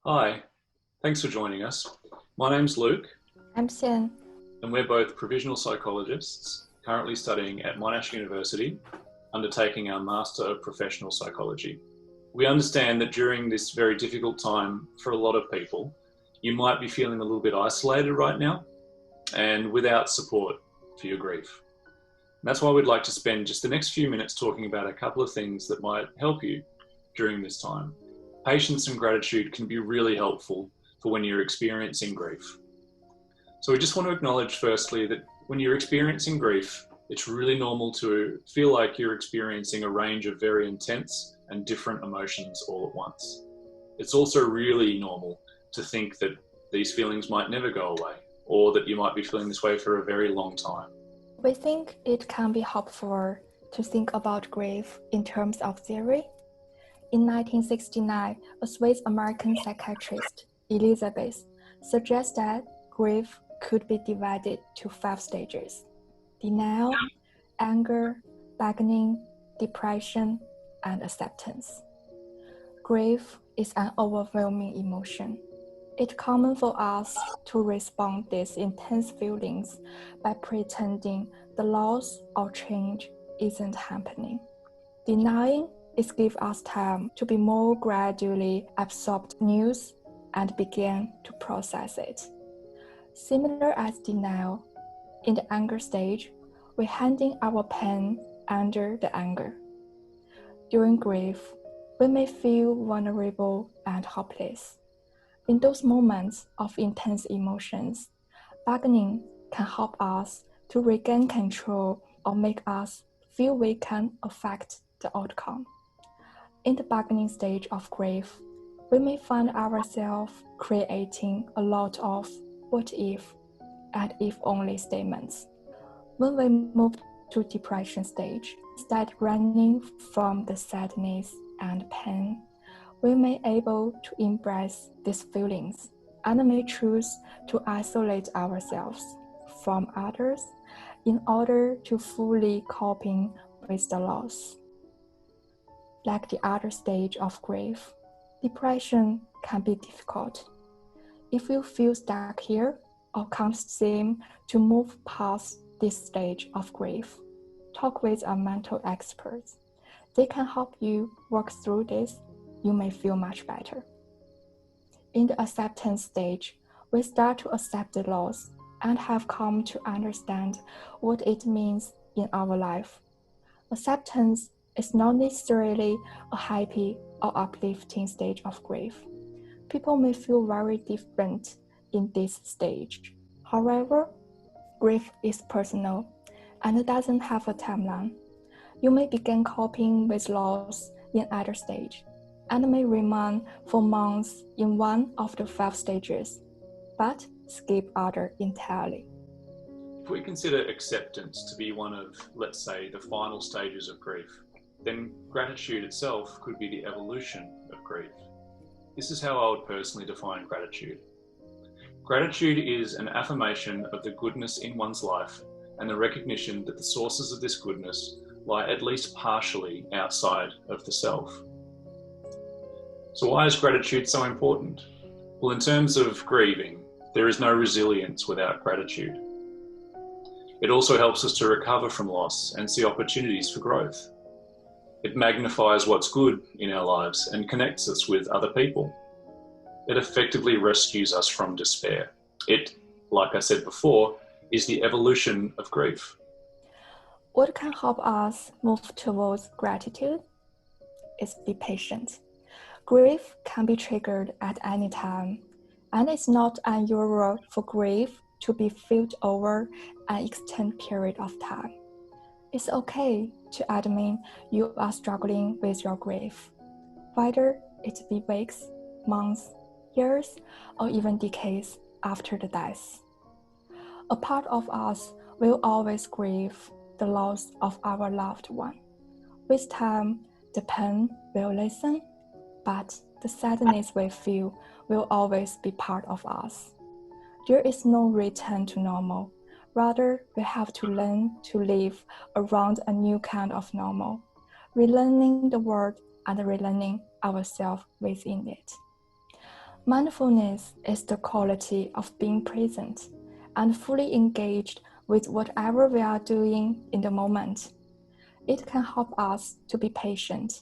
Hi, thanks for joining us. My name's Luke, I'm Xian. and we're both provisional psychologists currently studying at Monash University, undertaking our Master of Professional Psychology. We understand that during this very difficult time for a lot of people, you might be feeling a little bit isolated right now and without support for your grief. And that's why we'd like to spend just the next few minutes talking about a couple of things that might help you during this time. Patience and gratitude can be really helpful for when you're experiencing grief. So we just want to acknowledge firstly that when you're experiencing grief, it's really normal to feel like you're experiencing a range of very intense and different emotions all at once. It's also really normal to think that these feelings might never go away, or that you might be feeling this way for a very long time. We think it can be helpful to think about grief in terms of theory. In 1969, a Swiss-American psychiatrist, Elizabeth, suggests that grief could be divided to 5 stages: denial, anger, bargaining, depression, and acceptance. Grief is an overwhelming emotion. It's common for us to respond to these intense feelings by pretending the loss or change isn't happening. Denying is give us time to be more gradually absorbed news and begin to process it. Similar as denial, in the anger stage, we're handing our pain under the anger. During grief, we may feel vulnerable and hopeless. In those moments of intense emotions, bargaining can help us to regain control or make us feel we can affect the outcome. In the bargaining stage of grief, we may find ourselves creating a lot of what if and if only statements. When we move to depression stage, instead running from the sadness and pain, we may be able to embrace these feelings and may choose to isolate ourselves from others in order to fully coping with the loss. Like the other stage of grief, depression can be difficult. If you feel stuck here or can't seem to move past this stage of grief, talk with a mental expert. They can help you work through this. You may feel much better. In the acceptance stage, we start to accept the loss and have come to understand what it means in our life. Acceptance is not necessarily a happy or uplifting stage of grief. People may feel very different in this stage. However, grief is personal and doesn't have a timeline. You may begin coping with loss in either stage and may remain for months in one of the 5 stages, but skip other entirely. If we consider acceptance to be one of, let's say, the final stages of grief, then gratitude itself could be the evolution of grief. This is how I would personally define gratitude. Gratitude is an affirmation of the goodness in one's life and the recognition that the sources of this goodness lie at least partially outside of the self. So why is gratitude so important? Well, in terms of grieving, there is no resilience without gratitude. It also helps us to recover from loss and see opportunities for growth. It magnifies what's good in our lives and connects us with other people. It effectively rescues us from despair. It, like I said before, is the evolution of grief. What can help us move towards gratitude is be patient. Grief can be triggered at any time, and it's not unusual for grief to be felt over an extended period of time. It's okay to admit you are struggling with your grief, whether it be weeks, months, years, or even decades after the death. A part of us will always grieve the loss of our loved one. With time, the pain will lessen, but the sadness we feel will always be part of us. There is no return to normal. Rather, we have to learn to live around a new kind of normal, relearning the world and relearning ourselves within it. Mindfulness is the quality of being present and fully engaged with whatever we are doing in the moment. It can help us to be patient,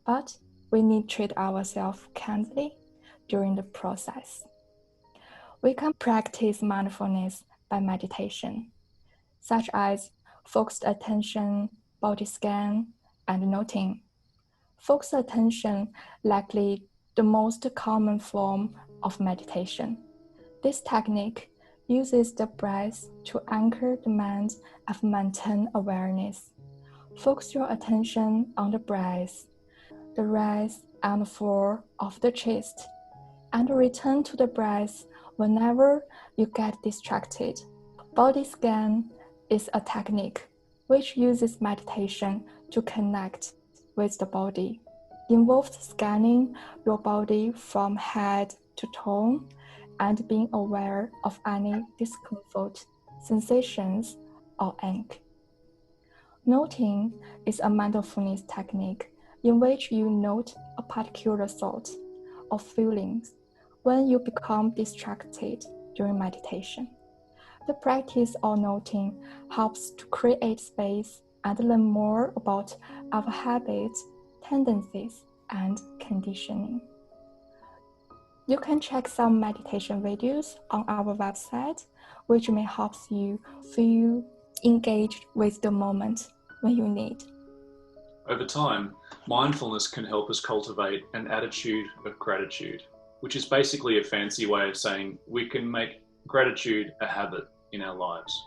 but we need to treat ourselves kindly during the process. We can practice mindfulness by meditation, such as focused attention, body scan, and noting. Focused attention likely the most common form of meditation. This technique uses the breath to anchor the mind and maintain awareness. Focus your attention on the breath, the rise and fall of the chest, and return to the breath whenever you get distracted. Body scan is a technique which uses meditation to connect with the body. Involves scanning your body from head to toe and being aware of any discomfort, sensations, or ache. Noting is a mindfulness technique in which you note a particular thought or feelings when you become distracted during meditation. The practice of noting helps to create space and learn more about our habits, tendencies, and conditioning. You can check some meditation videos on our website, which may help you feel engaged with the moment when you need. Over time, mindfulness can help us cultivate an attitude of gratitude, which is basically a fancy way of saying we can make gratitude a habit in our lives.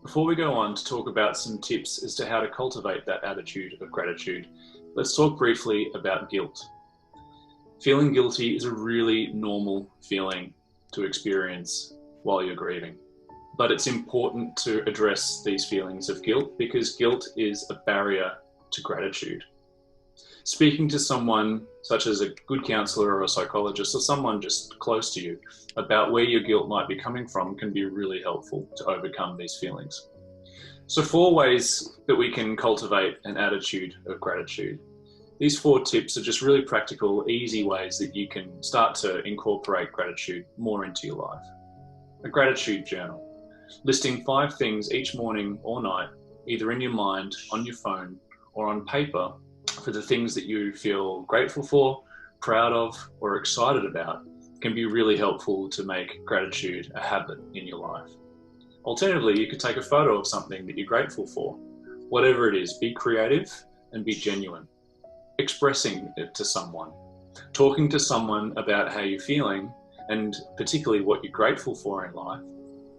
Before we go on to talk about some tips as to how to cultivate that attitude of gratitude, let's talk briefly about guilt. Feeling guilty is a really normal feeling to experience while you're grieving. But it's important to address these feelings of guilt because guilt is a barrier to gratitude. Speaking to someone such as a good counselor or a psychologist or someone just close to you about where your guilt might be coming from can be really helpful to overcome these feelings. So 4 ways that we can cultivate an attitude of gratitude. These 4 tips are just really practical, easy ways that you can start to incorporate gratitude more into your life. A gratitude journal, listing 5 things each morning or night, either in your mind, on your phone, or on paper, for the things that you feel grateful for, proud of, or excited about, can be really helpful to make gratitude a habit in your life. Alternatively, you could take a photo of something that you're grateful for. Whatever it is, be creative and be genuine. Expressing it to someone, talking to someone about how you're feeling, and particularly what you're grateful for in life,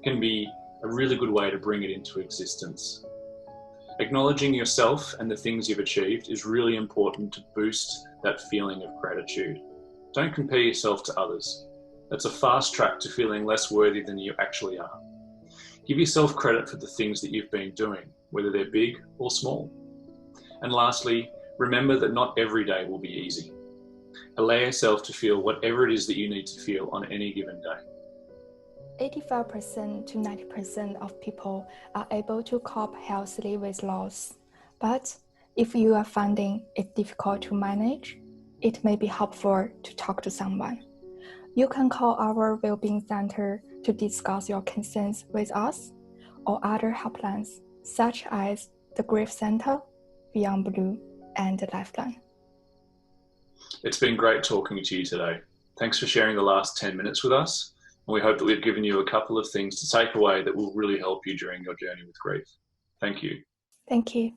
can be a really good way to bring it into existence. Acknowledging yourself and the things you've achieved is really important to boost that feeling of gratitude. Don't compare yourself to others. That's a fast track to feeling less worthy than you actually are. Give yourself credit for the things that you've been doing, whether they're big or small. And lastly, remember that not every day will be easy. Allow yourself to feel whatever it is that you need to feel on any given day. 85% to 90% of people are able to cope healthily with loss. But if you are finding it difficult to manage, it may be helpful to talk to someone. You can call our Wellbeing Center to discuss your concerns with us, or other helplines, such as the Grief Center, Beyond Blue, and the Lifeline. It's been great talking to you today. Thanks for sharing the last 10 minutes with us. And we hope that we've given you a couple of things to take away that will really help you during your journey with grief. Thank you. Thank you.